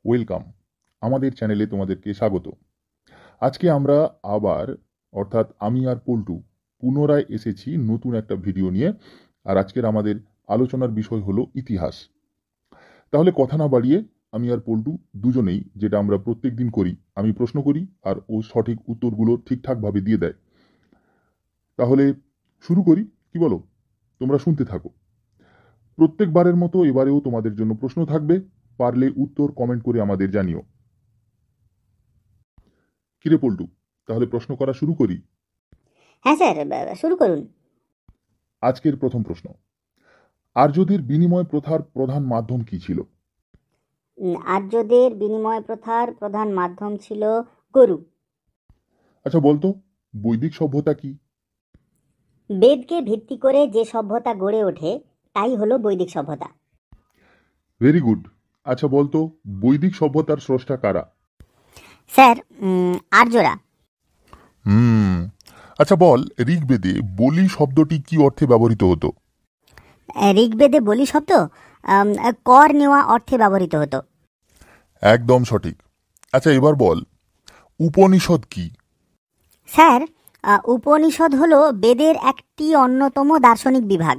Welcome. আমাদের চ্যানেলে তোমাদেরকে স্বাগত। আজকে আমরা আবার অর্থাৎ আমি আর পল্টু পুনরায় এসেছি নতুন একটা ভিডিও নিয়ে। আর আজকের আমাদের আলোচনার বিষয় হলো ইতিহাস। তাহলে কথা না বাড়িয়ে আমি আর পল্টু দুজনেই, যেটা আমরা প্রত্যেক দিন করি, আমি প্রশ্ন করি আর ও সঠিক উত্তরগুলো ঠিকঠাকভাবে দিয়ে দেয়। তাহলে শুরু করি, কি বলো? তোমরা শুনতে থাকো। প্রত্যেকবারের মতো এবারেও তোমাদের জন্য প্রশ্ন থাকবে, পারলে উত্তর কমেন্ট করে আমাদের জানিও। কিরে পল্টু, তাহলে প্রশ্ন করা শুরু করি? হ্যাঁ স্যার, শুরু করুন। আজকের প্রথম প্রশ্ন, আর্যদের বিনিময় প্রথার প্রধান মাধ্যম কি ছিল? আর্যদের বিনিময় প্রথার প্রধান মাধ্যম ছিল গরু। আচ্ছা বলতো, বৈদিক সভ্যতা কি? বেদকে ভিত্তি করে যে সভ্যতা গড়ে ওঠে তাই হলো বৈদিক সভ্যতা। Very good. আচ্ছা বলতো, বৈদিক সভ্যতার স্রষ্টা কারা? স্যার, আর্যরা। আচ্ছা বল, ঋগ্বেদে বলি শব্দটি কি অর্থে ব্যবহৃত হতো? ঋগ্বেদে বলি শব্দ কর নেওয়া অর্থে ব্যবহৃত হতো। একদম সঠিক। আচ্ছা এবার বল, উপনিষদ কি? স্যার, উপনিষদ হলো বেদের একটি অন্যতম দার্শনিক বিভাগ।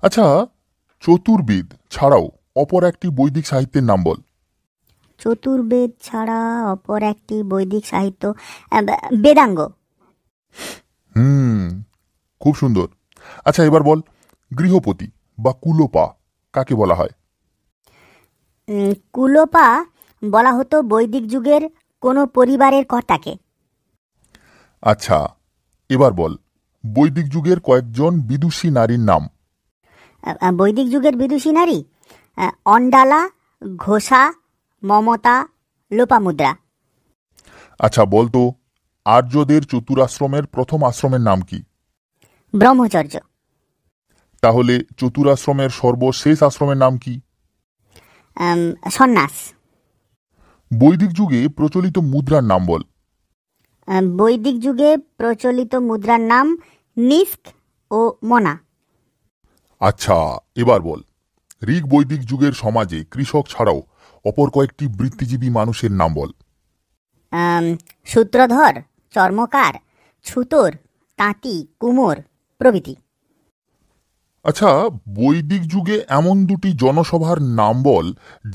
আচ্ছা, চতুর্বেদ ছাড়াও অপর একটি বৈদিক সাহিত্যের নাম বল। চতুর্বেদ ছাড়া অপর একটি বৈদিক সাহিত্য বেদাঙ্গ। খুব সুন্দর। আচ্ছা এবার বল, গৃহপতি বা কুলোপা কাকে বলা হয়? কুলোপা বলা হতো বৈদিক যুগের কোনো পরিবারের কর্তাকে। আচ্ছা এবার বল, বৈদিক যুগের কয়েকজন বিদুষী নারীর নাম। বৈদিক যুগের বিদুষী নারী অন্ডালা, ঘোষা, মমতা, লোপামুদ্রা। আচ্ছা বলতো, আর্যদের চতুরাশ্রমের প্রথম আশ্রমের নাম কি? ব্রহ্মচর্য। তাহলে চতুরাশ্রমের সর্বশেষ আশ্রমের নাম কি? সন্ন্যাস। বৈদিক যুগে প্রচলিত মুদ্রার নাম বল। বৈদিক যুগে প্রচলিত মুদ্রার নাম নিস্ক ও মনা। আচ্ছা এবার বল, ঋগ বৈদিক যুগের সমাজে কৃষক ছাড়াও অপর কয়েকটি বৃত্তিজীবী মানুষের নাম বল। সূত্রধর, চর্মকার, ছুতোর, তাঁতি, কুমোর প্রভৃতি। আচ্ছা, বৈদিক যুগে এমন দুটি জনসভার নাম বল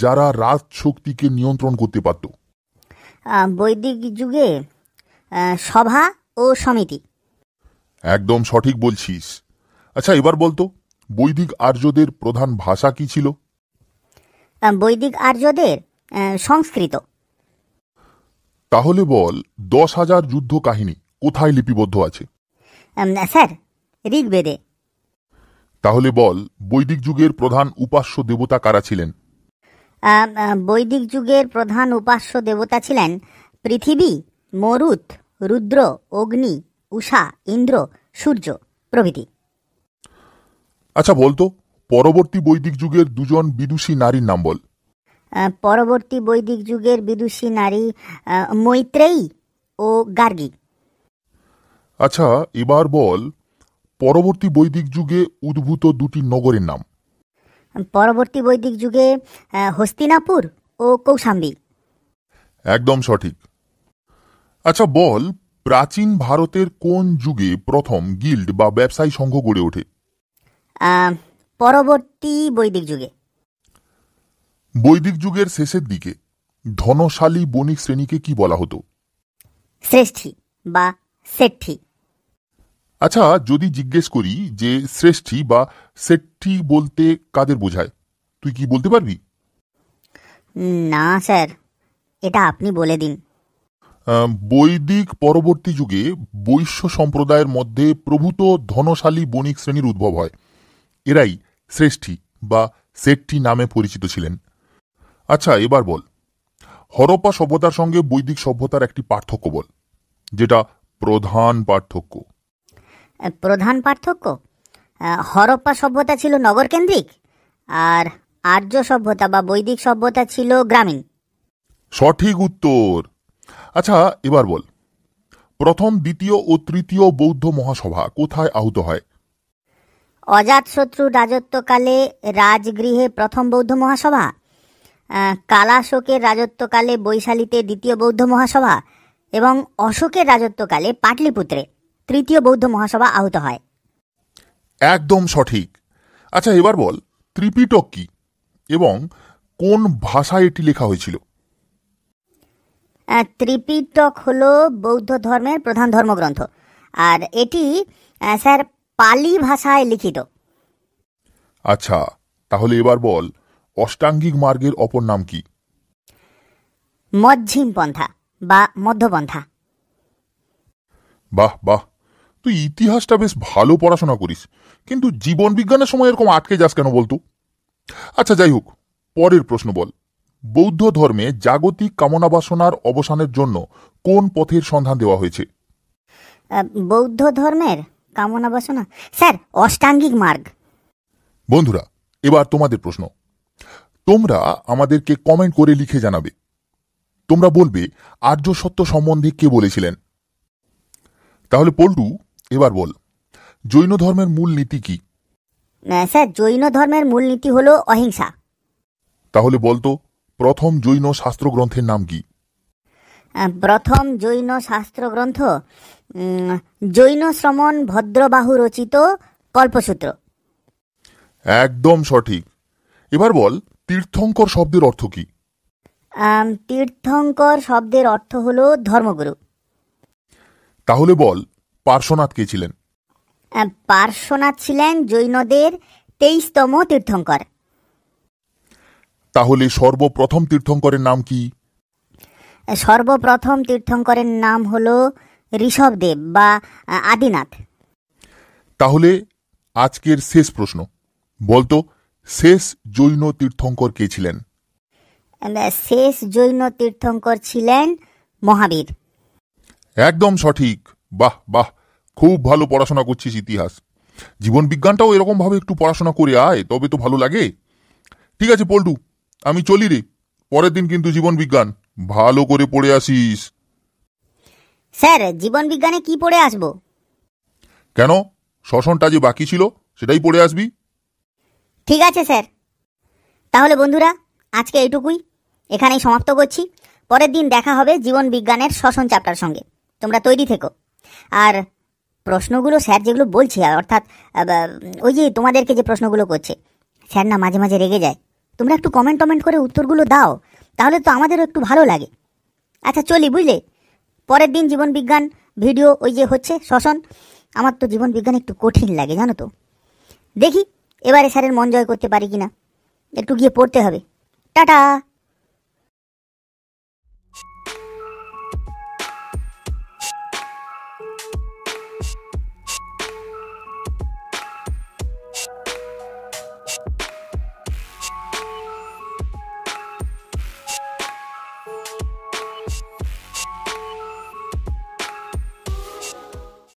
যারা রাজশক্তিকে নিয়ন্ত্রণ করতে পারত। বৈদিক যুগে সভা ও সমিতি। একদম সঠিক বলছিস। আচ্ছা এবার বলতো, বৈদিক আর্যদের প্রধান ভাষা কি ছিল? বৈদিক আর্যদের সংস্কৃত। তাহলে বল, 10,000 যুদ্ধ কাহিনী কোথায় লিপিবদ্ধ আছে? স্যার, ঋগ্বেদে। তাহলে বল, বৈদিক যুগের প্রধান উপাস্য দেবতা কারা ছিলেন? বৈদিক যুগের প্রধান উপাস্য দেবতা ছিলেন পৃথিবী, মরুত, রুদ্র, অগ্নি, উষা, ইন্দ্র, সূর্য প্রভৃতি। আচ্ছা বলতো, পরবর্তী বৈদিক যুগের দুজন বিদুষী নারীর নাম বল। পরবর্তী বৈদিক যুগের বিদুষী নারী মৈত্রেয়ী ও গার্গী। আচ্ছা এবার বল, পরবর্তী বৈদিক যুগে উদ্ভূত দুটি নগরের নাম। পরবর্তী বৈদিক যুগে হস্তিনাপুর ও কৌশাম্বী। একদম সঠিক। আচ্ছা বল, প্রাচীন ভারতের কোন যুগে প্রথম গিল্ড বা ব্যবসায়ী সংঘ গড়ে ওঠে? পরবর্তী বৈদিক যুগে। বৈদিক যুগের শেষের দিকে ধনশালী বণিক শ্রেণীকে কি বলা হতো? শ্রেষ্ঠী বা সেঠ্ঠী। আচ্ছা, যদি জিজ্ঞেস করি যে শ্রেষ্ঠী বা সেঠ্ঠী বলতে কাদের বোঝায়, তুই কি বলতে পারবি? না স্যার, এটা আপনি বলে দিন। বৈদিক পরবর্তী যুগে বৈশ্য সম্প্রদায়ের মধ্যে প্রভূত ধনশালী বণিক শ্রেণীর উদ্ভব হয়। এরাই শ্রেষ্ঠী বা সেঠ্ঠী নামে পরিচিত ছিলেন। আচ্ছা এবার বল, হরপ্পা সভ্যতার সঙ্গে বৈদিক সভ্যতার একটি পার্থক্য বল, যেটা প্রধান পার্থক্য। প্রধান পার্থক্য, হরপ্পা সভ্যতা ছিল নগরকেন্দ্রিক আর আর্য সভ্যতা বা বৈদিক সভ্যতা ছিল গ্রামীণ। সঠিক উত্তর। আচ্ছা এবার বল, প্রথম, দ্বিতীয় ও তৃতীয় বৌদ্ধ মহাসভা কোথায় আহুত হয়? অজাতশত্রুর রাজত্বকালে রাজগৃহে প্রথম বৌদ্ধ মহাসভা, কালাশোকের রাজত্বকালে বৈশালীতে দ্বিতীয় বৌদ্ধ মহাসভা এবং অশোকের রাজত্বকালে পাটলিপুত্রে তৃতীয় বৌদ্ধ মহাসভা আহুত হয়। একদম সঠিক। আচ্ছা, এবার বল ত্রিপিটক কি এবং কোন ভাষায় এটি লেখা হয়েছিল? ত্রিপিটক হলো বৌদ্ধ ধর্মের প্রধান ধর্মগ্রন্থ, আর এটি স্যার পালি ভাষায় লিখিত। আচ্ছা, তাহলে এবার বল অষ্টাঙ্গিক মার্গের অপর নাম কি? মধ্যম পন্থা বা মধ্যপন্থা। বাহ বাহ, তুই ইতিহাসটা বেশ ভালো পড়াশোনা করিস, কিন্তু জীবন বিজ্ঞানের সময় এরকম আটকে যাস কেন বলতো? আচ্ছা, যাই হোক, পরের প্রশ্ন বল, বৌদ্ধ ধর্মে জাগতিক কামনা বাসনার অবসানের জন্য কোন পথের সন্ধান দেওয়া হয়েছে? বৌদ্ধ ধর্মের কামনা বাসনা স্যার অষ্টাঙ্গিক মার্গ। বন্ধুরা, এবার তোমাদের প্রশ্ন। তোমরা আমাদেরকে কমেন্ট করে লিখে জানাবে। তোমরা বলবে আর্য সত্য সম্বন্ধে কে বলেছিলেন। তাহলে পল্টু, এবার বল জৈন ধর্মের মূল নীতি কি? স্যার জৈন ধর্মের মূলনীতি হলো অহিংসা। তাহলে বলতো প্রথম জৈন শাস্ত্র গ্রন্থের নাম কি? প্রথম জৈন শাস্ত্র গ্রন্থ জৈন শ্রমণ ভদ্রবাহু রচিত কল্পসূত্র। একদম সঠিক। এবার বল তীর্থঙ্কর শব্দের অর্থ কি? তীর্থঙ্কর শব্দের অর্থ হলো ধর্মগুরু। তাহলে বল পার্শ্বনাথ কে ছিলেন? পার্শ্বনাথ ছিলেন জৈনদের 23তম তীর্থঙ্কর। তাহলে সর্বপ্রথম তীর্থঙ্করের নাম কি? সর্বপ্রথম তীর্থঙ্করের নাম হলো ঋষভদেব বা আদিনাথ। তাহলে আজকের শেষ প্রশ্ন, বলতো শেষ জৈন তীর্থঙ্কর কে ছিলেন? শেষ জৈন তীর্থঙ্কর ছিলেন মহাবীর। একদম সঠিক। বাহ বাহ, খুব ভালো পড়াশোনা করছিস ইতিহাস। জীবন বিজ্ঞানটাও এরকম ভাবে একটু পড়াশোনা করে আয়, তবে তো ভালো লাগে। ঠিক আছে পল্টু, আমি চলি রে। পরের দিন কিন্তু জীবন বিজ্ঞান ভালো করে পড়ে আসিস। স্যার জীবন বিজ্ঞানে কি পড়ে আসবো? কেন, শ্বসনটা যে বাকি ছিল সেটাই পড়ে আসবি। ঠিক আছে স্যার। তাহলে বন্ধুরা, আজকে এইটুকুই, এখানেই সমাপ্ত করছি। পরের দিন দেখা হবে জীবন বিজ্ঞানের শ্বসন চ্যাপ্টার সঙ্গে। তোমরা তৈরি থেকো। আর প্রশ্নগুলো স্যার যেগুলো বলছে, অর্থাৎ ওই যে তোমাদেরকে যে প্রশ্নগুলো করছে, স্যার না মাঝে মাঝে রেগে যায়। তোমরা একটু কমেন্ট করে উত্তরগুলো দাও, তাহলে তো আমাদেরও একটু ভালো লাগে। আচ্ছা চলি, বুঝলে? পরের দিন জীবন বিজ্ঞান ভিডিও ওই যে হচ্ছে শ্বসন। আমার তো জীবন বিজ্ঞান একটু কঠিন লাগে, জানো তো। দেখি এবারে স্যারের মন জয় করতে পারি কিনা। একটু গিয়ে পড়তে হবে। টাটা।